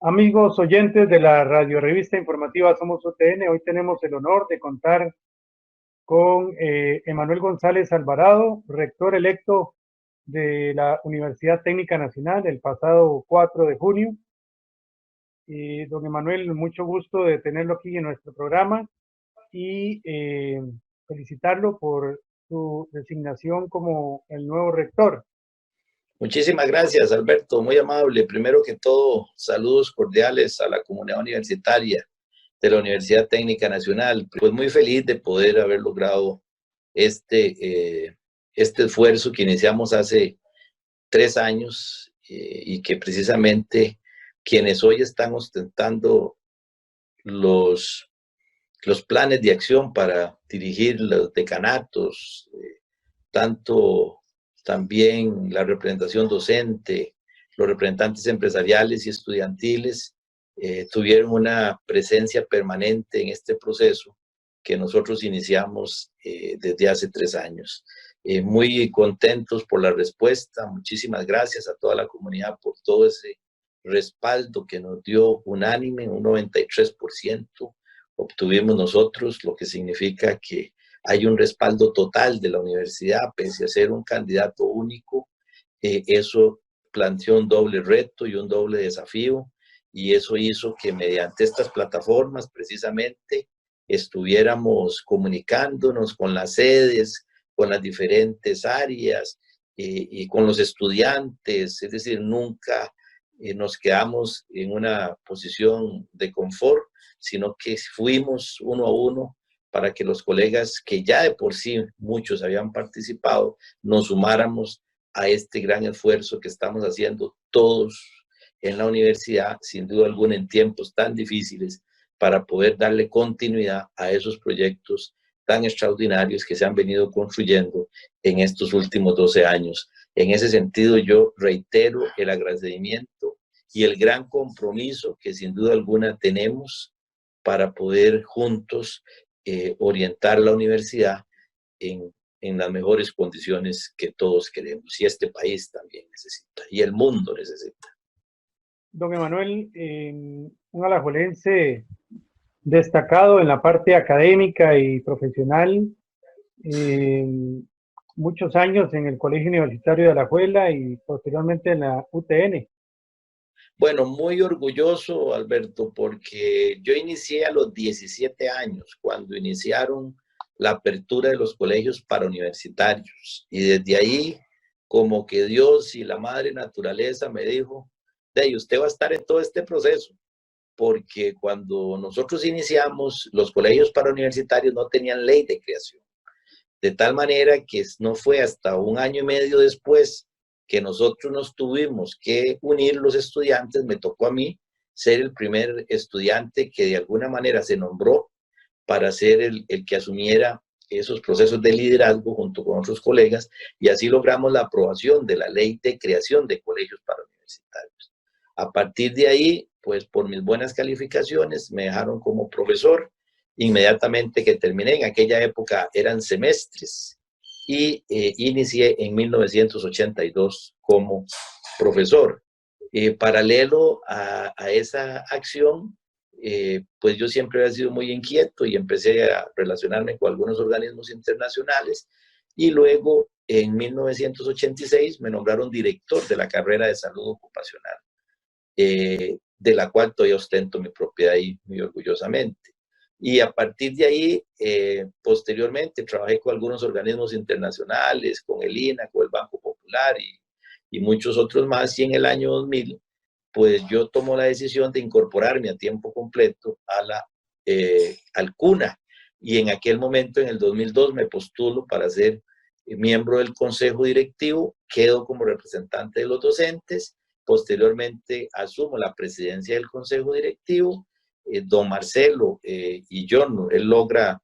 Amigos oyentes de la radio revista informativa Somos UTN, hoy tenemos el honor de contar con Emanuel González Alvarado, rector electo de la Universidad Técnica Nacional el pasado 4 de junio. Don Emanuel, mucho gusto de tenerlo aquí en nuestro programa y felicitarlo por su designación como el nuevo rector. Muchísimas gracias, Alberto, muy amable. Primero que todo, saludos cordiales a la comunidad universitaria de la Universidad Técnica Nacional. Pues muy feliz de poder haber logrado este esfuerzo que iniciamos hace 3 años y que precisamente quienes hoy están ostentando los planes de acción para dirigir los decanatos, tanto también la representación docente, los representantes empresariales y estudiantiles tuvieron una presencia permanente en este proceso que nosotros iniciamos desde hace 3 años. Muy contentos por la respuesta, muchísimas gracias a toda la comunidad por todo ese respaldo que nos dio unánime, un 93% obtuvimos nosotros, lo que significa que hay un respaldo total de la universidad, pese a ser un candidato único. Eso planteó un doble reto y un doble desafío, y eso hizo que mediante estas plataformas precisamente estuviéramos comunicándonos con las sedes, con las diferentes áreas y con los estudiantes, es decir, nunca nos quedamos en una posición de confort, sino que fuimos uno a uno para que los colegas que ya de por sí muchos habían participado, nos sumáramos a este gran esfuerzo que estamos haciendo todos en la universidad, sin duda alguna en tiempos tan difíciles, para poder darle continuidad a esos proyectos tan extraordinarios que se han venido construyendo en estos últimos 12 años. En ese sentido, yo reitero el agradecimiento y el gran compromiso que sin duda alguna tenemos para poder juntos orientar la universidad en las mejores condiciones que todos queremos, y este país también necesita, y el mundo necesita. Don Emanuel, un alajuelense destacado en la parte académica y profesional, muchos años en el Colegio Universitario de Alajuela y posteriormente en la UTN. Bueno, muy orgulloso, Alberto, porque yo inicié a los 17 años, cuando iniciaron la apertura de los colegios para universitarios. Y desde ahí, como que Dios y la madre naturaleza me dijo, usted va a estar en todo este proceso, porque cuando nosotros iniciamos, los colegios para universitarios no tenían ley de creación. De tal manera que no fue hasta 1 año y medio después que nosotros nos tuvimos que unir los estudiantes, me tocó a mí ser el primer estudiante que de alguna manera se nombró para ser el que asumiera esos procesos de liderazgo junto con otros colegas, y así logramos la aprobación de la ley de creación de colegios para universitarios. A partir de ahí, pues por mis buenas calificaciones me dejaron como profesor. Inmediatamente que terminé, en aquella época eran semestres, y inicié en 1982 como profesor. Paralelo a esa acción, pues yo siempre había sido muy inquieto y empecé a relacionarme con algunos organismos internacionales, y luego en 1986 me nombraron director de la carrera de salud ocupacional, de la cual todavía ostento mi propiedad ahí muy orgullosamente. Y a partir de ahí, posteriormente, trabajé con algunos organismos internacionales, con el INA, con el Banco Popular y muchos otros más. Y en el año 2000, pues yo tomo la decisión de incorporarme a tiempo completo al CUNA. Y en aquel momento, en el 2002, me postulo para ser miembro del consejo directivo, quedo como representante de los docentes. Posteriormente, asumo la presidencia del consejo directivo. Don Marcelo y yo, él logra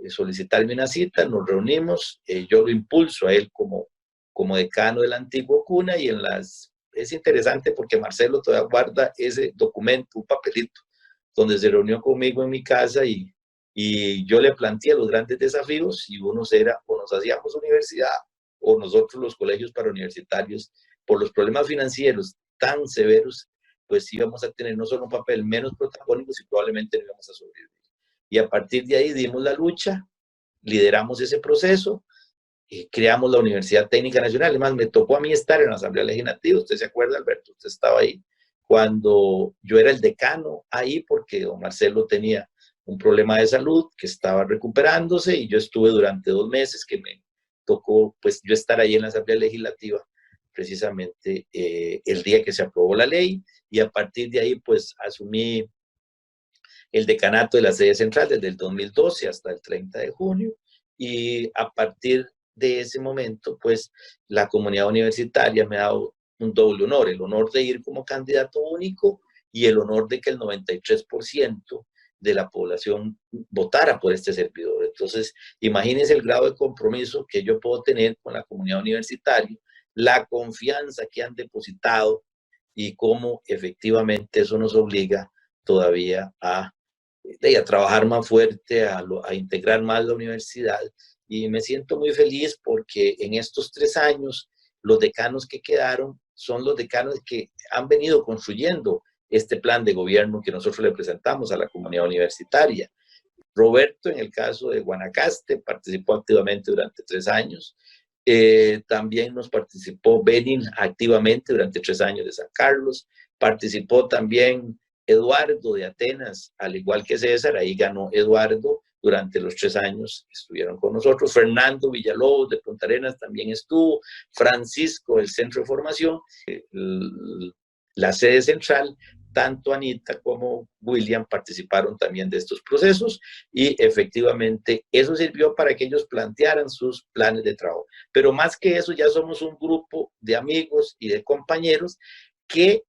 solicitarme una cita, nos reunimos, yo lo impulso a él como decano del antiguo CUNA, y es interesante porque Marcelo todavía guarda ese documento, un papelito, donde se reunió conmigo en mi casa y yo le planteé los grandes desafíos, y unos era o nos hacíamos universidad o nosotros los colegios para universitarios, por los problemas financieros tan severos pues íbamos a tener no solo un papel menos protagónico, sino probablemente no íbamos a sobrevivir. Y a partir de ahí dimos la lucha, lideramos ese proceso, creamos la Universidad Técnica Nacional. Además, me tocó a mí estar en la Asamblea Legislativa. ¿Usted se acuerda, Alberto? Usted estaba ahí cuando yo era el decano ahí, porque don Marcelo tenía un problema de salud que estaba recuperándose, y yo estuve durante 2 meses que me tocó pues yo estar ahí en la Asamblea Legislativa precisamente el día que se aprobó la ley, y a partir de ahí pues asumí el decanato de la sede central desde el 2012 hasta el 30 de junio, y a partir de ese momento, pues la comunidad universitaria me ha dado un doble honor, el honor de ir como candidato único y el honor de que el 93% de la población votara por este servidor. Entonces, imagínense el grado de compromiso que yo puedo tener con la comunidad universitaria, la confianza que han depositado y cómo efectivamente eso nos obliga todavía a trabajar más fuerte, a integrar más la universidad. Y me siento muy feliz porque en estos 3 años los decanos que quedaron son los decanos que han venido construyendo este plan de gobierno que nosotros le presentamos a la comunidad universitaria. Roberto, en el caso de Guanacaste, participó activamente durante 3 años. También nos participó Benin activamente durante 3 años de San Carlos. Participó también Eduardo de Atenas, al igual que César, ahí ganó Eduardo durante los 3 años que estuvieron con nosotros. Fernando Villalobos de Punta Arenas también estuvo. Francisco del Centro de Formación, la sede central. Tanto Anita como William participaron también de estos procesos, y efectivamente eso sirvió para que ellos plantearan sus planes de trabajo. Pero más que eso, ya somos un grupo de amigos y de compañeros que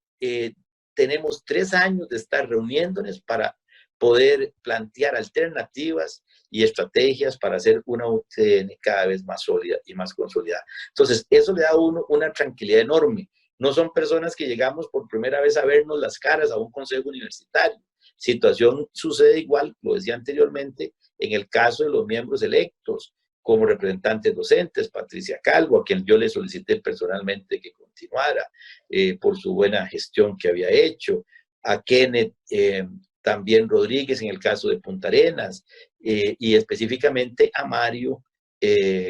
tenemos 3 años de estar reuniéndonos para poder plantear alternativas y estrategias para hacer una UTN cada vez más sólida y más consolidada. Entonces, eso le da a uno una tranquilidad enorme. No son personas que llegamos por primera vez a vernos las caras a un consejo universitario. Situación sucede igual, lo decía anteriormente, en el caso de los miembros electos como representantes docentes. Patricia Calvo, a quien yo le solicité personalmente que continuara por su buena gestión que había hecho. A Kenneth también Rodríguez en el caso de Punta Arenas, y específicamente a Mario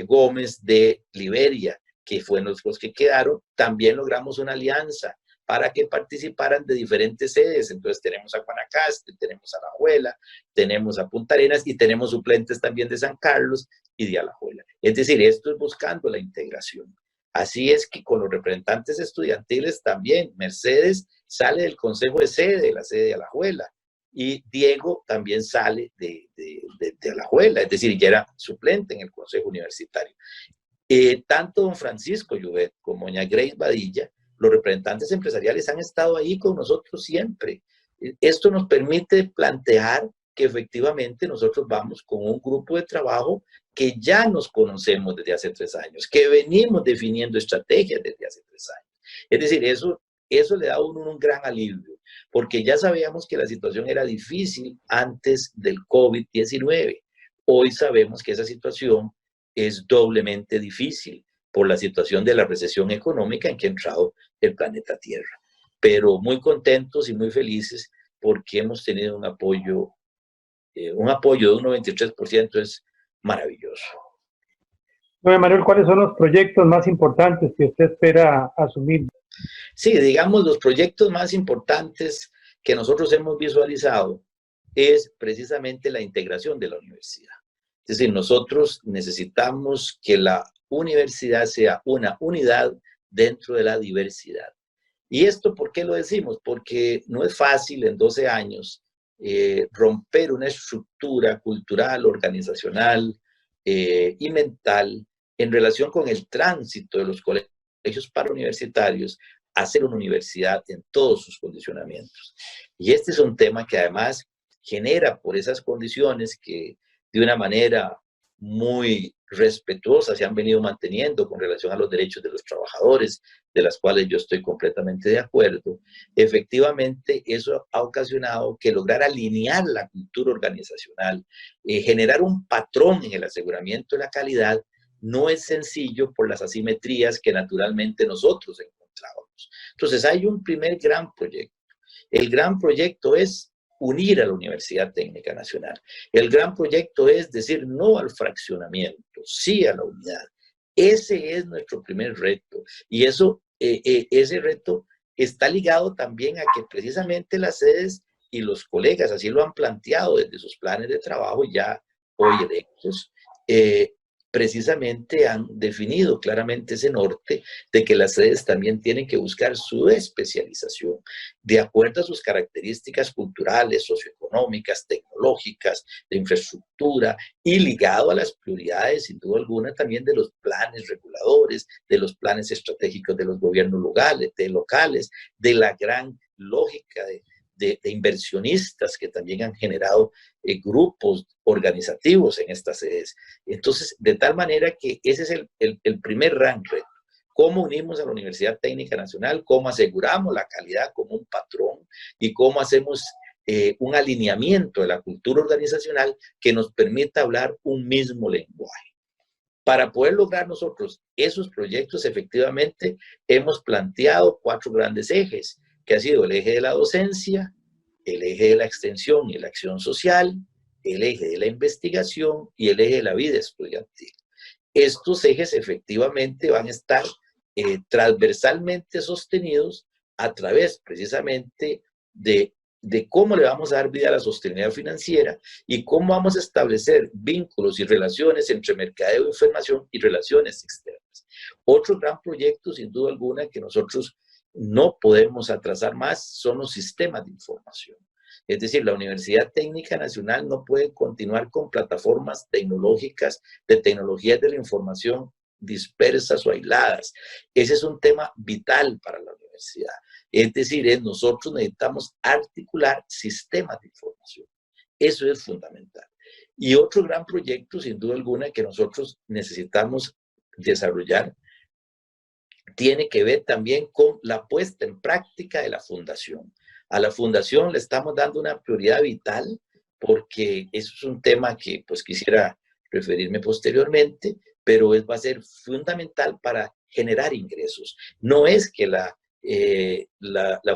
Gómez de Liberia, que fueron los que quedaron. También logramos una alianza para que participaran de diferentes sedes. Entonces tenemos a Guanacaste, tenemos a Alajuela, tenemos a Punta Arenas, y tenemos suplentes también de San Carlos y de Alajuela. Es decir, esto es buscando la integración. Así es que con los representantes estudiantiles también, Mercedes sale del consejo de sede, la sede de Alajuela, y Diego también sale de Alajuela, es decir, ya era suplente en el consejo universitario. Tanto don Francisco Llobet como doña Grace Badilla, los representantes empresariales, han estado ahí con nosotros siempre. Esto nos permite plantear que efectivamente nosotros vamos con un grupo de trabajo que ya nos conocemos desde hace 3 años, que venimos definiendo estrategias desde hace 3 años. Es decir, eso le da a uno un gran alivio, porque ya sabíamos que la situación era difícil antes del COVID-19. Hoy sabemos que esa situación es doblemente difícil por la situación de la recesión económica en que ha entrado el planeta Tierra. Pero muy contentos y muy felices porque hemos tenido un apoyo de un 93% es maravilloso. Bueno, Manuel, ¿cuáles son los proyectos más importantes que usted espera asumir? Sí, digamos, los proyectos más importantes que nosotros hemos visualizado es precisamente la integración de la universidad. Es decir, nosotros necesitamos que la universidad sea una unidad dentro de la diversidad. ¿Y esto por qué lo decimos? Porque no es fácil en 12 años romper una estructura cultural, organizacional y mental en relación con el tránsito de los colegios parauniversitarios a ser una universidad en todos sus condicionamientos. Y este es un tema que además genera por esas condiciones que de una manera muy respetuosa se han venido manteniendo con relación a los derechos de los trabajadores, de las cuales yo estoy completamente de acuerdo. Efectivamente, eso ha ocasionado que lograr alinear la cultura organizacional, generar un patrón en el aseguramiento de la calidad, no es sencillo por las asimetrías que naturalmente nosotros encontrábamos. Entonces, hay un primer gran proyecto. El gran proyecto es unir a la Universidad Técnica Nacional. El gran proyecto es decir no al fraccionamiento, sí a la unidad. Ese es nuestro primer reto. Y ese reto está ligado también a que precisamente las sedes y los colegas así lo han planteado desde sus planes de trabajo ya hoy electos, precisamente han definido claramente ese norte de que las sedes también tienen que buscar su especialización de acuerdo a sus características culturales, socioeconómicas, tecnológicas, de infraestructura y ligado a las prioridades, sin duda alguna, también de los planes reguladores, de los planes estratégicos de los gobiernos locales, de la gran lógica de inversionistas que también han generado grupos organizativos en estas sedes. Entonces, de tal manera que ese es el primer gran reto. ¿Cómo unimos a la Universidad Técnica Nacional? ¿Cómo aseguramos la calidad como un patrón? ¿Y cómo hacemos un alineamiento de la cultura organizacional que nos permita hablar un mismo lenguaje? Para poder lograr nosotros esos proyectos, efectivamente, hemos planteado 4 grandes ejes, que ha sido el eje de la docencia, el eje de la extensión y la acción social, el eje de la investigación y el eje de la vida estudiantil. Estos ejes efectivamente van a estar transversalmente sostenidos a través precisamente de cómo le vamos a dar vida a la sostenibilidad financiera y cómo vamos a establecer vínculos y relaciones entre mercadeo de información y relaciones externas. Otro gran proyecto, sin duda alguna, que nosotros no podemos atrasar más son los sistemas de información. Es decir, la Universidad Técnica Nacional no puede continuar con plataformas tecnológicas de tecnologías de la información dispersas o aisladas. Ese es un tema vital para la universidad. Es decir, nosotros necesitamos articular sistemas de información. Eso es fundamental. Y otro gran proyecto, sin duda alguna, que nosotros necesitamos desarrollar tiene que ver también con la puesta en práctica de la fundación. A la fundación le estamos dando una prioridad vital porque eso es un tema que pues quisiera referirme posteriormente, pero va a ser fundamental para generar ingresos. No es que la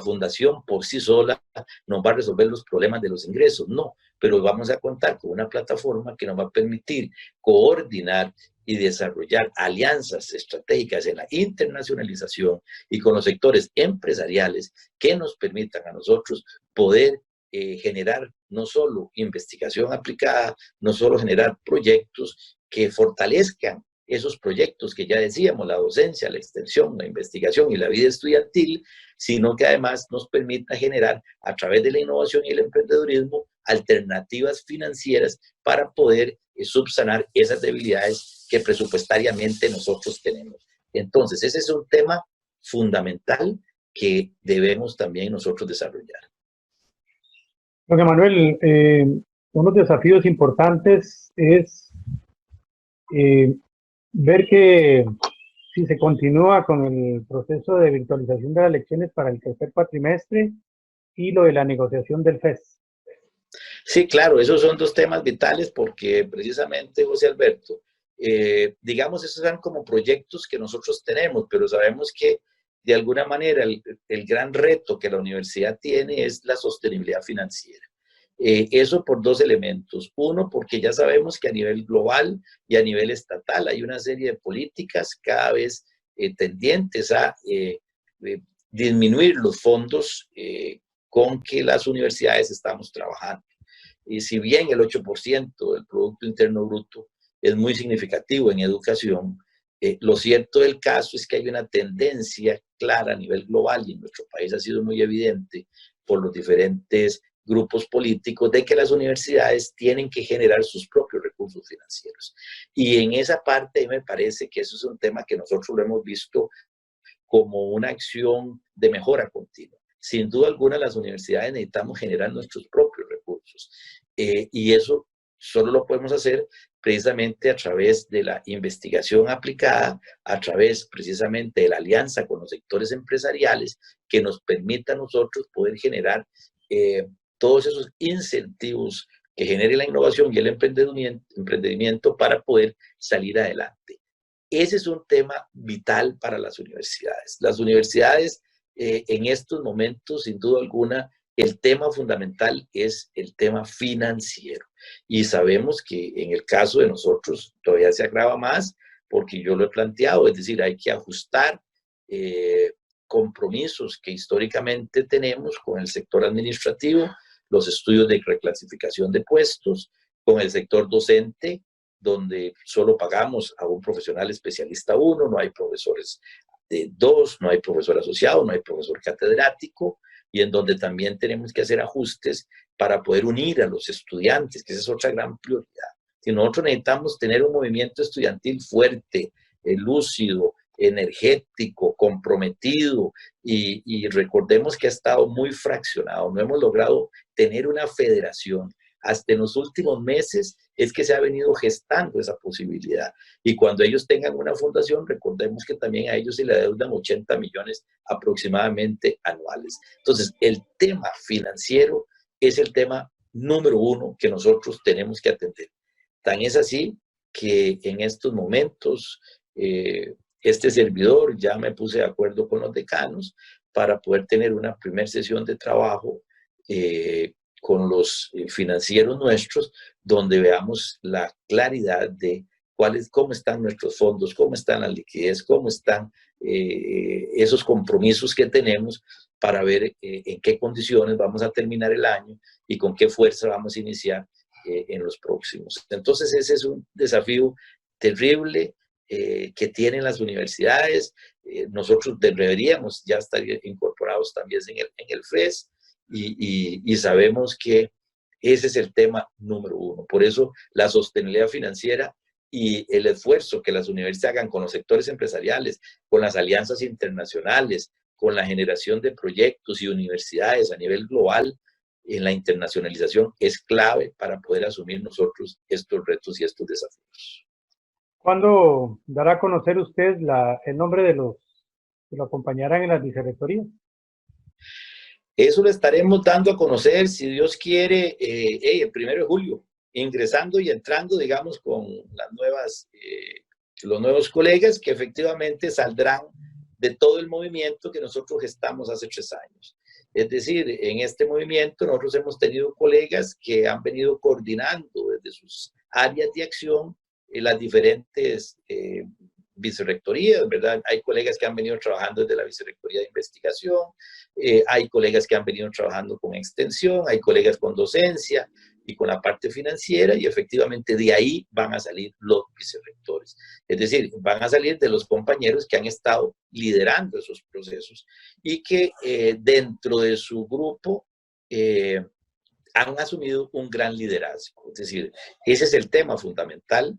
fundación por sí sola nos va a resolver los problemas de los ingresos, no, pero vamos a contar con una plataforma que nos va a permitir coordinar y desarrollar alianzas estratégicas en la internacionalización y con los sectores empresariales que nos permitan a nosotros poder generar no solo investigación aplicada, no solo generar proyectos que fortalezcan esos proyectos que ya decíamos, la docencia, la extensión, la investigación y la vida estudiantil, sino que además nos permita generar a través de la innovación y el emprendedurismo alternativas financieras para poder subsanar esas debilidades que presupuestariamente nosotros tenemos. Entonces, ese es un tema fundamental que debemos también nosotros desarrollar. Don Emanuel, unos desafíos importantes es ver que si se continúa con el proceso de virtualización de las lecciones para el tercer cuatrimestre y lo de la negociación del FES. Sí, claro, esos son 2 temas vitales porque precisamente, José Alberto, digamos, esos son como proyectos que nosotros tenemos, pero sabemos que de alguna manera el gran reto que la universidad tiene es la sostenibilidad financiera. Eso por 2 elementos. Uno, porque ya sabemos que a nivel global y a nivel estatal hay una serie de políticas cada vez tendientes a disminuir los fondos con que las universidades estamos trabajando. Y si bien el 8% del Producto Interno Bruto es muy significativo en educación, lo cierto del caso es que hay una tendencia clara a nivel global y en nuestro país ha sido muy evidente por los diferentes grupos políticos de que las universidades tienen que generar sus propios recursos financieros. Y en esa parte me parece que eso es un tema que nosotros lo hemos visto como una acción de mejora continua. Sin duda alguna, las universidades necesitamos generar nuestros propios recursos y eso solo lo podemos hacer precisamente a través de la investigación aplicada, a través precisamente de la alianza con los sectores empresariales que nos permita a nosotros poder generar todos esos incentivos que genere la innovación y el emprendimiento para poder salir adelante. Ese es un tema vital para las universidades. Las universidades en estos momentos, sin duda alguna, el tema fundamental es el tema financiero. Y sabemos que en el caso de nosotros todavía se agrava más porque yo lo he planteado, es decir, hay que ajustar compromisos que históricamente tenemos con el sector administrativo, los estudios de reclasificación de puestos, con el sector docente, donde solo pagamos a un profesional especialista 1, no hay profesores de 2, no hay profesor asociado, no hay profesor catedrático, y en donde también tenemos que hacer ajustes para poder unir a los estudiantes, que esa es otra gran prioridad. Si nosotros necesitamos tener un movimiento estudiantil fuerte, lúcido, energético, comprometido, y recordemos que ha estado muy fraccionado, no hemos logrado tener una federación. Hasta en los últimos meses es que se ha venido gestando esa posibilidad. Y cuando ellos tengan una fundación, recordemos que también a ellos se le adeudan 80 millones aproximadamente anuales. Entonces, el tema financiero es el tema número 1 que nosotros tenemos que atender. Tan es así que en estos momentos este servidor ya me puse de acuerdo con los decanos para poder tener una primera sesión de trabajo con los financieros nuestros, donde veamos la claridad de cómo están nuestros fondos, cómo están la liquidez, cómo están esos compromisos que tenemos para ver en qué condiciones vamos a terminar el año y con qué fuerza vamos a iniciar en los próximos. Entonces ese es un desafío terrible que tienen las universidades. Nosotros deberíamos ya estar incorporados también en el FES y sabemos que ese es el tema número 1. Por eso la sostenibilidad financiera y el esfuerzo que las universidades hagan con los sectores empresariales, con las alianzas internacionales, con la generación de proyectos y universidades a nivel global en la internacionalización es clave para poder asumir nosotros estos retos y estos desafíos. ¿Cuándo dará a conocer usted el nombre de los que lo acompañarán en las vicerrectorías? Eso lo estaremos dando a conocer, si Dios quiere, el 1 de julio, ingresando y entrando, digamos, con los nuevos colegas que efectivamente saldrán de todo el movimiento que nosotros gestamos hace 3 años. Es decir, en este movimiento nosotros hemos tenido colegas que han venido coordinando desde sus áreas de acción en las diferentes vicerrectorías, ¿verdad? Hay colegas que han venido trabajando desde la vicerrectoría de investigación, hay colegas que han venido trabajando con extensión, hay colegas con docencia y con la parte financiera, y efectivamente de ahí van a salir los vicerrectores. Es decir, van a salir de los compañeros que han estado liderando esos procesos y que dentro de su grupo han asumido un gran liderazgo. Es decir, ese es el tema fundamental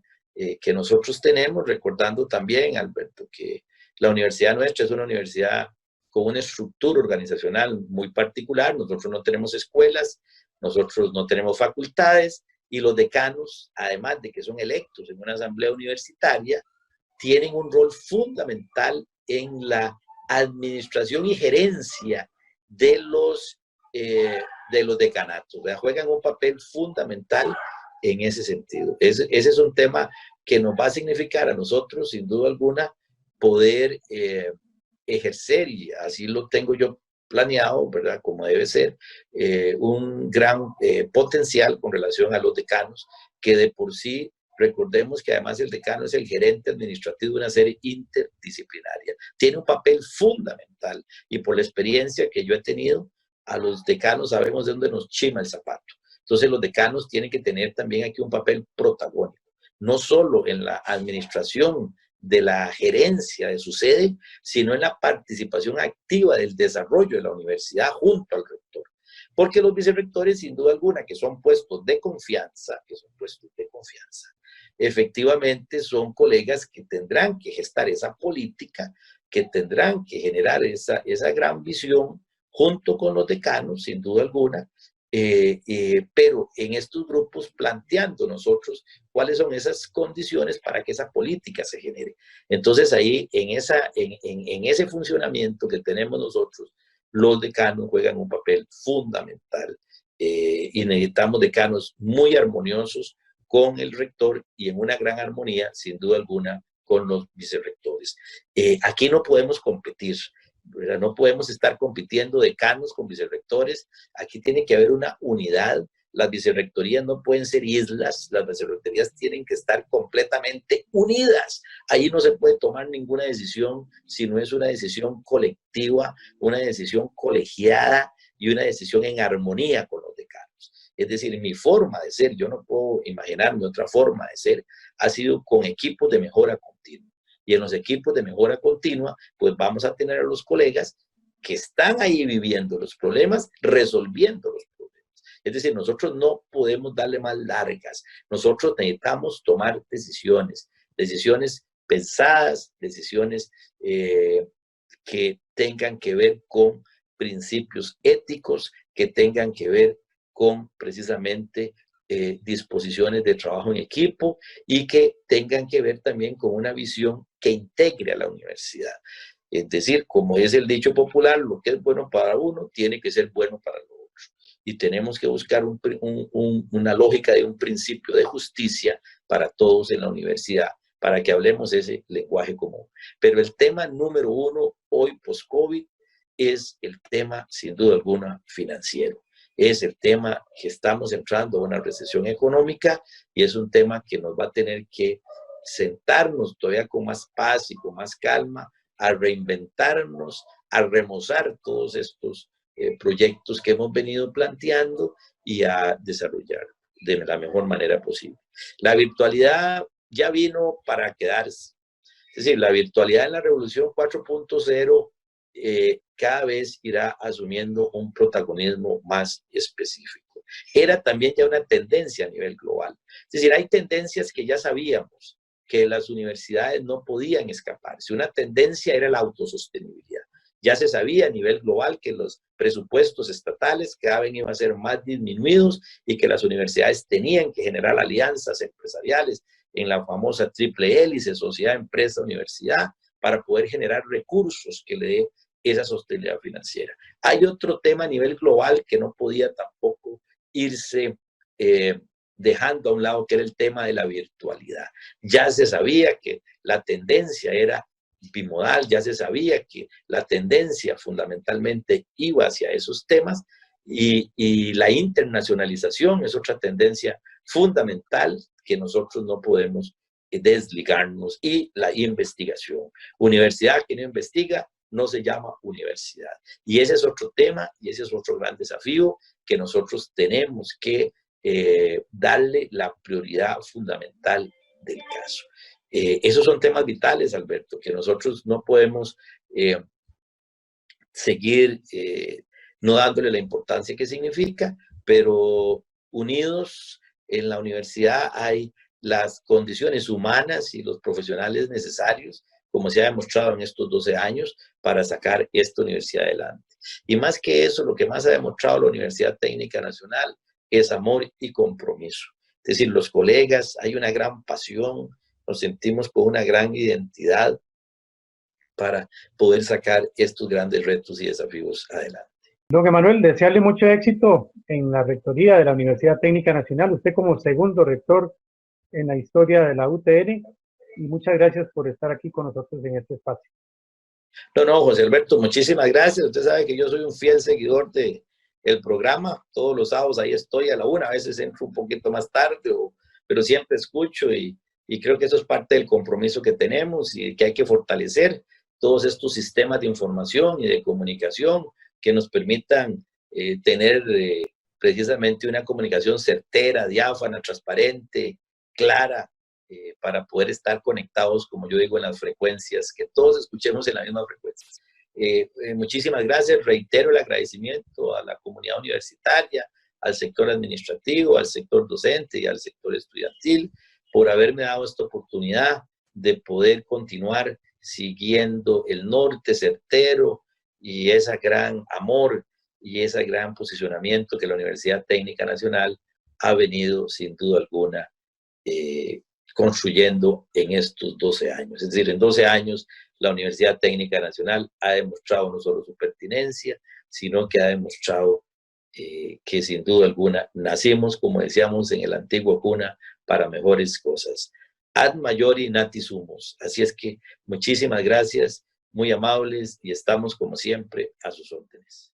que nosotros tenemos, recordando también, Alberto, que la universidad nuestra es una universidad con una estructura organizacional muy particular. Nosotros no tenemos escuelas, nosotros no tenemos facultades, y los decanos, además de que son electos en una asamblea universitaria, tienen un rol fundamental en la administración y gerencia de los decanatos. O sea, juegan un papel fundamental en ese sentido. Ese es un tema que nos va a significar a nosotros, sin duda alguna, poder ejercer, y así lo tengo yo planeado, ¿verdad? Como debe ser, un gran potencial con relación a los decanos, que de por sí, recordemos que además el decano es el gerente administrativo de una serie interdisciplinaria. Tiene un papel fundamental, y por la experiencia que yo he tenido, a los decanos sabemos de dónde nos chima el zapato. Entonces los decanos tienen que tener también aquí un papel protagónico, no solo en la administración de la gerencia de su sede, sino en la participación activa del desarrollo de la universidad junto al rector. Porque los vicerrectores, sin duda alguna, que son puestos de confianza, efectivamente son colegas que tendrán que gestar esa política, que tendrán que generar esa gran visión junto con los decanos, sin duda alguna, pero en estos grupos planteando nosotros cuáles son esas condiciones para que esa política se genere. Entonces ahí, en ese funcionamiento que tenemos nosotros, los decanos juegan un papel fundamental y necesitamos decanos muy armoniosos con el rector y en una gran armonía, sin duda alguna, con los vicerrectores. Aquí no podemos competir. ¿verdad? No podemos estar compitiendo decanos con vicerrectores. Aquí tiene que haber una unidad. Las vicerrectorías no pueden ser islas, las vicerrectorías tienen que estar completamente unidas. Ahí no se puede tomar ninguna decisión si no es una decisión colectiva, una decisión colegiada y una decisión en armonía con los decanos. Es decir, mi forma de ser, yo no puedo imaginarme otra forma de ser, ha sido con equipos de mejora continua. Y en los equipos de mejora continua, pues vamos a tener a los colegas que están ahí viviendo los problemas, resolviendo los problemas. Es decir, nosotros no podemos darle más largas. Nosotros necesitamos tomar decisiones, decisiones pensadas, decisiones que tengan que ver con principios éticos, que tengan que ver con precisamente disposiciones de trabajo en equipo y que tengan que ver también con una visión que integre a la universidad. Es decir, como es el dicho popular, lo que es bueno para uno tiene que ser bueno para el otro. Y tenemos que buscar una lógica de un principio de justicia para todos en la universidad, para que hablemos ese lenguaje común. Pero el tema número uno hoy post-COVID es el tema, sin duda alguna, financiero. Es el tema que estamos entrando a una recesión económica y es un tema que nos va a tener que sentarnos todavía con más paz y con más calma a reinventarnos, a remozar todos estos proyectos que hemos venido planteando y a desarrollar de la mejor manera posible. La virtualidad ya vino para quedarse. Es decir, la virtualidad en la revolución 4.0 cada vez irá asumiendo un protagonismo más específico. Era también ya una tendencia a nivel global. Es decir, hay tendencias que ya sabíamos que las universidades no podían escaparse. Una tendencia era la autosostenibilidad. Ya se sabía a nivel global que los presupuestos estatales cada vez iban a ser más disminuidos y que las universidades tenían que generar alianzas empresariales en la famosa triple hélice, sociedad, empresa, universidad, para poder generar recursos que le dé esa sostenibilidad financiera. Hay otro tema a nivel global que no podía tampoco irse dejando a un lado, que era el tema de la virtualidad. Ya se sabía que la tendencia era bimodal, ya se sabía que la tendencia fundamentalmente iba hacia esos temas y la internacionalización es otra tendencia fundamental que nosotros no podemos desligarnos, y la investigación. Universidad que no investiga no se llama universidad. Y ese es otro tema y ese es otro gran desafío que nosotros tenemos que darle la prioridad fundamental del caso. Esos son temas vitales, Alberto, que nosotros no podemos seguir no dándole la importancia que significa, pero unidos en la universidad hay las condiciones humanas y los profesionales necesarios, como se ha demostrado en estos 12 años, para sacar esta universidad adelante. Y más que eso, lo que más ha demostrado la Universidad Técnica Nacional es amor y compromiso. Es decir, los colegas, hay una gran pasión, nos sentimos con una gran identidad para poder sacar estos grandes retos y desafíos adelante. Don Emanuel, desearle mucho éxito en la rectoría de la Universidad Técnica Nacional, usted como segundo rector en la historia de la UTN, y muchas gracias por estar aquí con nosotros en este espacio. No, José Alberto, muchísimas gracias. Usted sabe que yo soy un fiel seguidor del programa. Todos los sábados ahí estoy a la 1, a veces entro un poquito más tarde, pero siempre escucho y creo que eso es parte del compromiso que tenemos y que hay que fortalecer todos estos sistemas de información y de comunicación que nos permitan tener precisamente una comunicación certera, diáfana, transparente, clara, para poder estar conectados, como yo digo, en las frecuencias, que todos escuchemos en la misma frecuencia. Muchísimas gracias, reitero el agradecimiento a la comunidad universitaria, al sector administrativo, al sector docente y al sector estudiantil por haberme dado esta oportunidad de poder continuar siguiendo el norte certero y ese gran amor y ese gran posicionamiento que la Universidad Técnica Nacional ha venido sin duda alguna construyendo en estos 12 años. Es decir, en 12 años la Universidad Técnica Nacional ha demostrado no solo su pertinencia, sino que ha demostrado que sin duda alguna nacimos, como decíamos en el antiguo cuna, para mejores cosas. Ad maiori nati sumus. Así es que muchísimas gracias muy amables y estamos como siempre a sus órdenes.